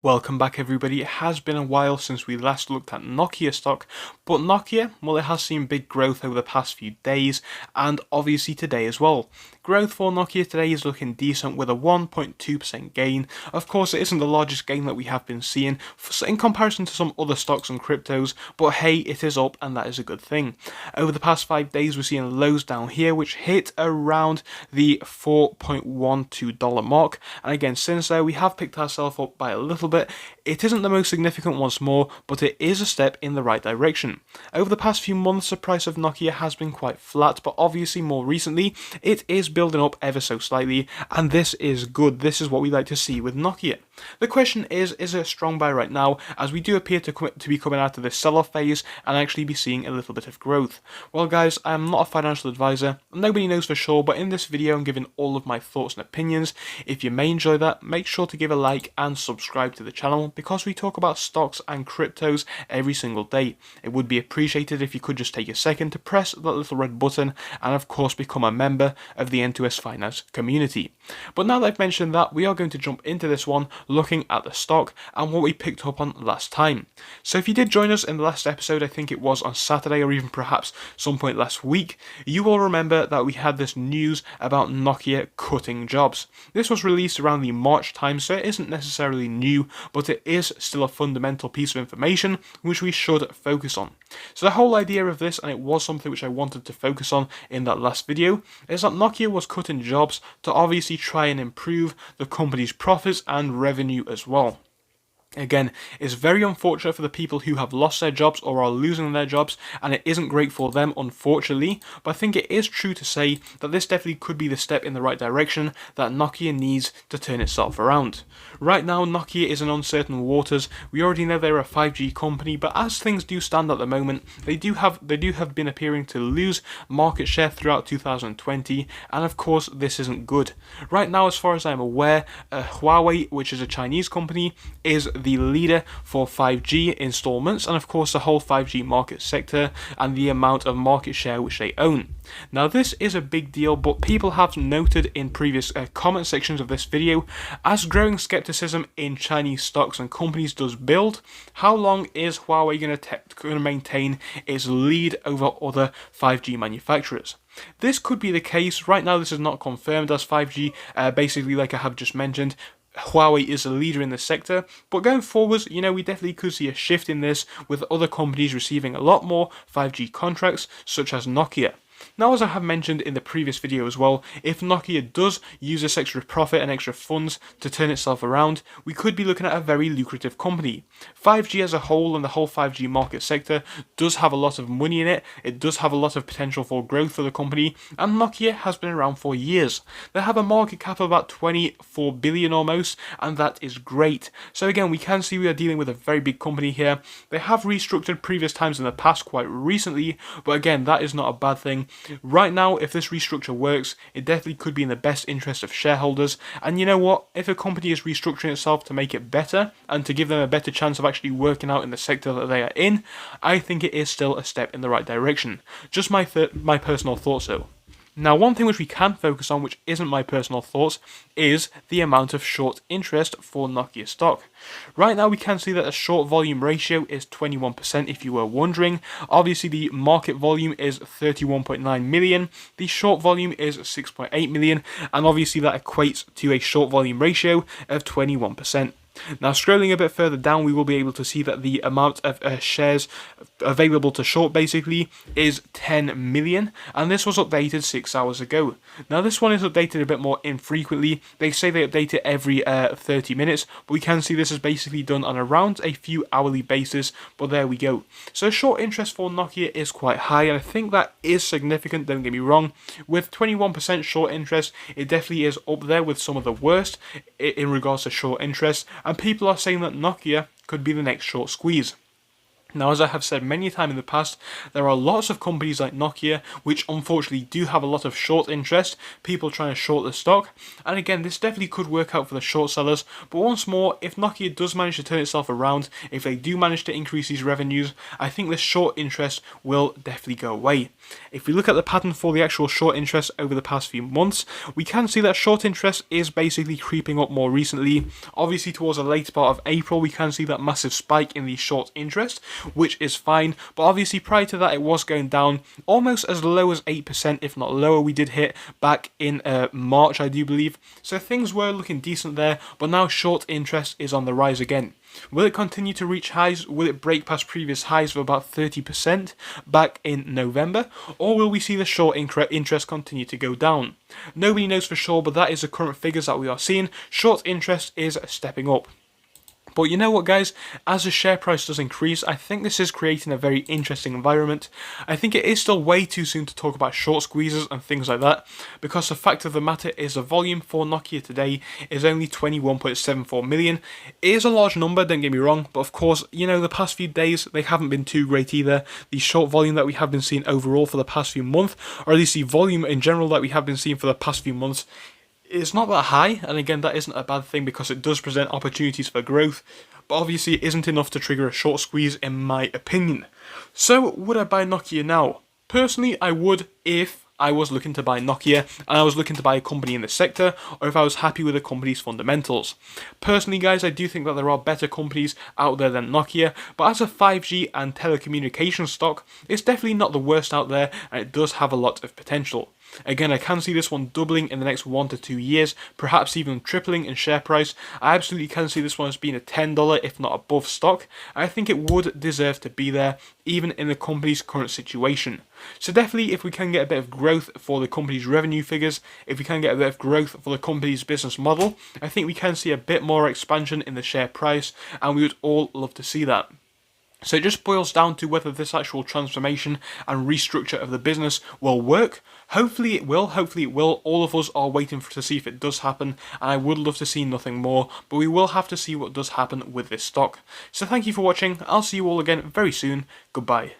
Welcome back everybody. It has been a while since we last looked at Nokia stock, but Nokia, well, it has seen big growth over the past few days and obviously today as well. Growth for Nokia today is looking decent with a 1.2% gain. Of course, it isn't the largest gain that we have been seeing in comparison to some other stocks and cryptos, but hey, it is up and that is a good thing. Over the past 5 days, we're seeing lows down here which hit around the $4.12 mark, and again, since there we have picked ourselves up by a little bit. It isn't the most significant once more, but it is a step in the right direction. Over the past few months, the price of Nokia has been quite flat, but obviously more recently, it is building up ever so slightly, and this is good. This is what we like to see with Nokia. The question is it a strong buy right now, as we do appear to be coming out of this sell-off phase and actually be seeing a little bit of growth? Well guys, I am not a financial advisor, nobody knows for sure, but in this video I'm giving all of my thoughts and opinions. If you may enjoy that, make sure to give a like and subscribe to the channel, because we talk about stocks and cryptos every single day. It would be appreciated if you could just take a second to press that little red button and of course become a member of the N2S Finance community. But now that I've mentioned that, we are going to jump into this one looking at the stock and what we picked up on last time. So if you did join us in the last episode, I think it was on Saturday or even perhaps some point last week, you will remember that we had this news about Nokia cutting jobs. This was released around the March time, so it isn't necessarily new, but it is still a fundamental piece of information which we should focus on. So the whole idea of this, and it was something which I wanted to focus on in that last video, is that Nokia was cutting jobs to obviously try and improve the company's profits and revenue as well. Again, it's very unfortunate for the people who have lost their jobs or are losing their jobs, and it isn't great for them, unfortunately, but I think it is true to say that this definitely could be the step in the right direction that Nokia needs to turn itself around. Right now, Nokia is in uncertain waters. We already know they're a 5G company, but as things do stand at the moment, they do have been appearing to lose market share throughout 2020, and of course, this isn't good. Right now, as far as I'm aware, Huawei, which is a Chinese company, is the leader for 5G installments and of course the whole 5G market sector and the amount of market share which they own. Now this is a big deal, but people have noted in previous comment sections of this video, as growing skepticism in Chinese stocks and companies does build, how long is Huawei going to maintain its lead over other 5G manufacturers? This could be the case. Right now this is not confirmed as 5G, basically like I have just mentioned, Huawei is a leader in the sector, but going forwards, we definitely could see a shift in this with other companies receiving a lot more 5G contracts, such as Nokia. Now, as I have mentioned in the previous video as well, if Nokia does use this extra profit and extra funds to turn itself around, we could be looking at a very lucrative company. 5G as a whole and the whole 5G market sector does have a lot of money in it, it does have a lot of potential for growth for the company, and Nokia has been around for years. They have a market cap of about 24 billion almost, and that is great. So again, we can see we are dealing with a very big company here. They have restructured previous times in the past quite recently, but again, that is not a bad thing. Right now, if this restructure works, it definitely could be in the best interest of shareholders, and you know what, if a company is restructuring itself to make it better and to give them a better chance of actually working out in the sector that they are in, I think it is still a step in the right direction. Just my personal thoughts though. Now, one thing which we can focus on, which isn't my personal thoughts, is the amount of short interest for Nokia stock. Right now, we can see that the short volume ratio is 21%, if you were wondering. Obviously, the market volume is 31.9 million. The short volume is 6.8 million, and obviously that equates to a short volume ratio of 21%. Now, scrolling a bit further down, we will be able to see that the amount of shares available to short basically is 10 million, and this was updated 6 hours ago. Now, this one is updated a bit more infrequently. They say they update it every 30 minutes, but we can see this is basically done on around a few hourly basis, but there we go. So short interest for Nokia is quite high, and I think that is significant, don't get me wrong. With 21% short interest, it definitely is up there with some of the worst in regards to short interest, and people are saying that Nokia could be the next short squeeze. Now, as I have said many times in the past, there are lots of companies like Nokia which unfortunately do have a lot of short interest, people trying to short the stock, and again, this definitely could work out for the short sellers, but once more, if Nokia does manage to turn itself around, if they do manage to increase these revenues, I think this short interest will definitely go away. If we look at the pattern for the actual short interest over the past few months, we can see that short interest is basically creeping up more recently. Obviously, towards the later part of April, we can see that massive spike in the short interest, which is fine, but obviously prior to that it was going down almost as low as 8%, if not lower. We did hit back in March, I do believe, so things were looking decent there, but now short interest is on the rise again. Will it continue to reach highs? Will it break past previous highs of about 30% back in November? Or will we see the short interest continue to go down? Nobody knows for sure, but that is the current figures that we are seeing. Short interest is stepping up. But you know what, guys, as the share price does increase, I think this is creating a very interesting environment. I think it is still way too soon to talk about short squeezes and things like that, because the fact of the matter is the volume for Nokia today is only 21.74 million. It is a large number, don't get me wrong, but of course, you know, the past few days, they haven't been too great either. The short volume that we have been seeing overall for the past few months, or at least the volume in general that we have been seeing for the past few months, it's not that high, and again, that isn't a bad thing because it does present opportunities for growth, but obviously it isn't enough to trigger a short squeeze in my opinion. So, would I buy Nokia now? Personally, I would if I was looking to buy Nokia and I was looking to buy a company in the sector, or if I was happy with the company's fundamentals. Personally, guys, I do think that there are better companies out there than Nokia, but as a 5G and telecommunications stock, it's definitely not the worst out there, and it does have a lot of potential. Again, I can see this one doubling in the next 1 to 2 years, perhaps even tripling in share price. I absolutely can see this one as being a $10, if not above stock. I think it would deserve to be there, even in the company's current situation. So definitely, if we can get a bit of growth for the company's revenue figures, if we can get a bit of growth for the company's business model, I think we can see a bit more expansion in the share price, and we would all love to see that. So it just boils down to whether this actual transformation and restructure of the business will work. Hopefully it will, all of us are waiting to see if it does happen, and I would love to see nothing more, but we will have to see what does happen with this stock. So thank you for watching, I'll see you all again very soon, goodbye.